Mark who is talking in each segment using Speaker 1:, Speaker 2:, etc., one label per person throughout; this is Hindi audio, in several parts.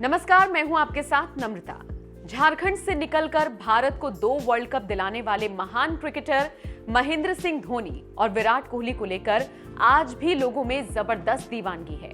Speaker 1: नमस्कार, मैं हूं आपके साथ नम्रता। झारखंड से निकलकर भारत को 2 वर्ल्ड कप दिलाने वाले महान क्रिकेटर महेंद्र सिंह धोनी और विराट कोहली को लेकर आज भी लोगों में जबरदस्त दीवानगी है।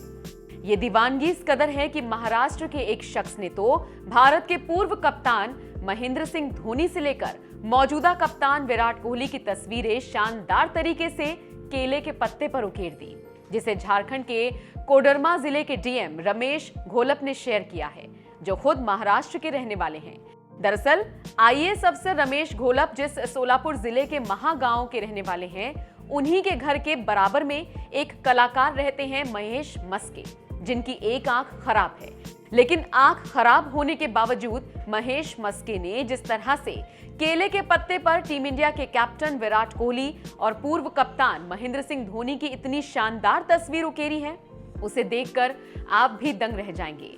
Speaker 1: ये दीवानगी इस कदर है कि महाराष्ट्र के एक शख्स ने तो भारत के पूर्व कप्तान महेंद्र सिंह धोनी से लेकर मौजूदा कप्तान विराट कोहली की तस्वीरें शानदार तरीके से केले के पत्ते पर उकेर दी, जिसे झारखंड के कोडरमा जिले के डीएम रमेश घोलप ने शेयर किया है, जो खुद महाराष्ट्र के रहने वाले हैं। दरअसल आईएएस अफसर रमेश घोलप जिस सोलापुर जिले के महागांव के रहने वाले हैं, उन्हीं के घर के बराबर में एक कलाकार रहते हैं, महेश मस्के, जिनकी एक आंख खराब है। लेकिन आंख खराब होने के बावजूद महेश मस्के ने जिस तरह से केले के पत्ते पर टीम इंडिया के कैप्टन विराट कोहली और पूर्व कप्तान महेंद्र सिंह धोनी की इतनी शानदार तस्वीर उकेरी है, उसे देखकर आप भी दंग रह जाएंगे।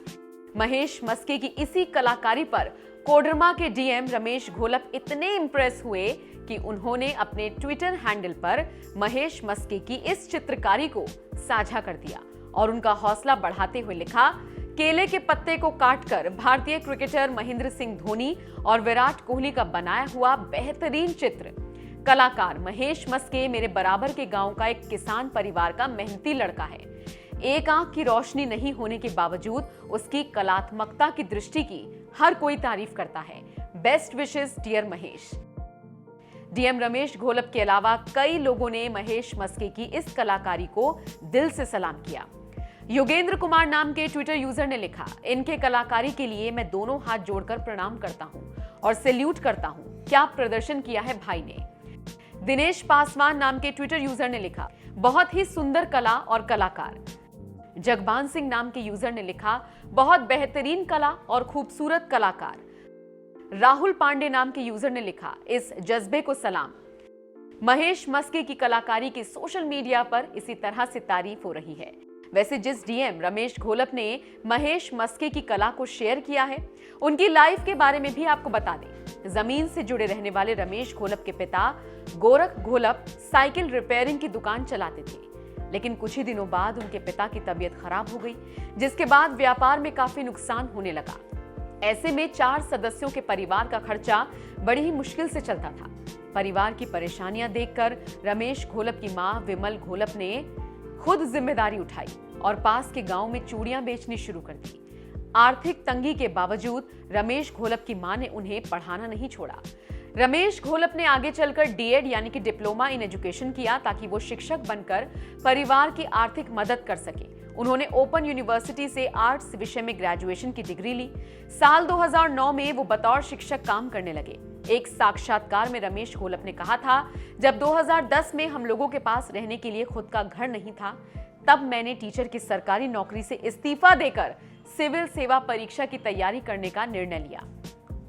Speaker 1: महेश मस्के की इसी कलाकारी पर कोडरमा के डीएम रमेश घोलप इतने इंप्रेस हुए कि उन्होंने अपने ट्विटर हैंडल पर महेश मस्के की इस चित्रकारी को साझा कर दिया और उनका हौसला बढ़ाते हुए लिखा, केले के पत्ते को काटकर भारतीय क्रिकेटर महेंद्र सिंह धोनी और विराट कोहली का बनाया हुआ बेहतरीन चित्र। कलाकार महेश मस्के मेरे बराबर के गांव का एक किसान परिवार का मेहनती लड़का है। एक आंख की रोशनी नहीं होने के बावजूद उसकी कलात्मकता की दृष्टि की हर कोई तारीफ करता है। Best wishes dear Mahesh. DM Ramesh Gholap के अलावा कई लोगों ने महेश मस्के की इस कलाकारी को दिल से सलाम किया। योगेंद्र कुमार नाम के ट्विटर यूजर ने लिखा, इनके कलाकारी के लिए मैं दोनों हाथ जोड़कर प्रणाम करता हूं और सैल्यूट करता हूं। क्या प्रदर्शन किया है भाई ने। दिनेश पासवान नाम के ट्विटर यूजर ने लिखा, बहुत ही सुंदर कला और कलाकार। जगबान सिंह नाम के यूजर ने लिखा, बहुत बेहतरीन कला और खूबसूरत कलाकार। राहुल पांडे नाम के यूजर ने लिखा, इस जज्बे को सलाम। महेश मस्के की कलाकारी की सोशल मीडिया पर इसी तरह से तारीफ हो रही है। वैसे जिस डीएम रमेश घोलप ने महेश मस्के की कला को शेयर किया है, उनकी लाइफ के बारे में भी आपको बता दें। जमीन से जुड़े रहने वाले रमेश घोलप के पिता गोरख घोलप साइकिल रिपेयरिंग की दुकान चलाते थे, लेकिन कुछ ही दिनों बाद उनके पिता की तबीयत खराब हो गई, जिसके बाद व्यापार में काफी नुकसान होने लगा। ऐसे में 4 सदस्यों के परिवार का खर्चा बड़ी ही मुश्किल से चलता था। परिवार की परेशानियां देखकर रमेश घोलप की मां विमल घोलप ने खुद जिम्मेदारी उठाई और पास के गांव में चूड़ियां बेचनी शुरू कर दी। आर्थिक तंगी के बावजूद रमेश घोलप की मां ने उन्हें पढ़ाना नहीं छोड़ा। रमेश घोलप ने आगे चलकर डीएड यानी कि डिप्लोमा इन एजुकेशन किया, ताकि वो शिक्षक बनकर परिवार की आर्थिक मदद कर सके। उन्होंने ओपन यूनिवर्सिटी से आर्ट्स विषय में ग्रेजुएशन की डिग्री ली। साल 2009 में वो बतौर शिक्षक काम करने लगे। एक साक्षात्कार में रमेश घोलप ने कहा था, जब 2010 में हम लोगों के पास रहने के लिए खुद का घर नहीं था, तब मैंने टीचर की सरकारी नौकरी से इस्तीफा देकर सिविल सेवा परीक्षा की तैयारी करने का निर्णय लिया।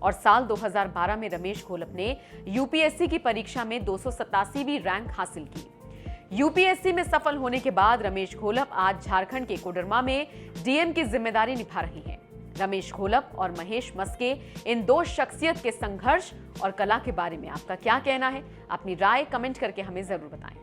Speaker 1: और साल 2012 में रमेश घोलप ने यूपीएससी की परीक्षा में 287वीं रैंक हासिल की। यूपीएससी में सफल होने के बाद रमेश घोलप आज झारखंड के कोडरमा में डीएम की जिम्मेदारी निभा रही हैं। रमेश घोलप और महेश मस्के, इन 2 शख्सियत के संघर्ष और कला के बारे में आपका क्या कहना है? अपनी राय कमेंट करके हमें जरूर बताएं।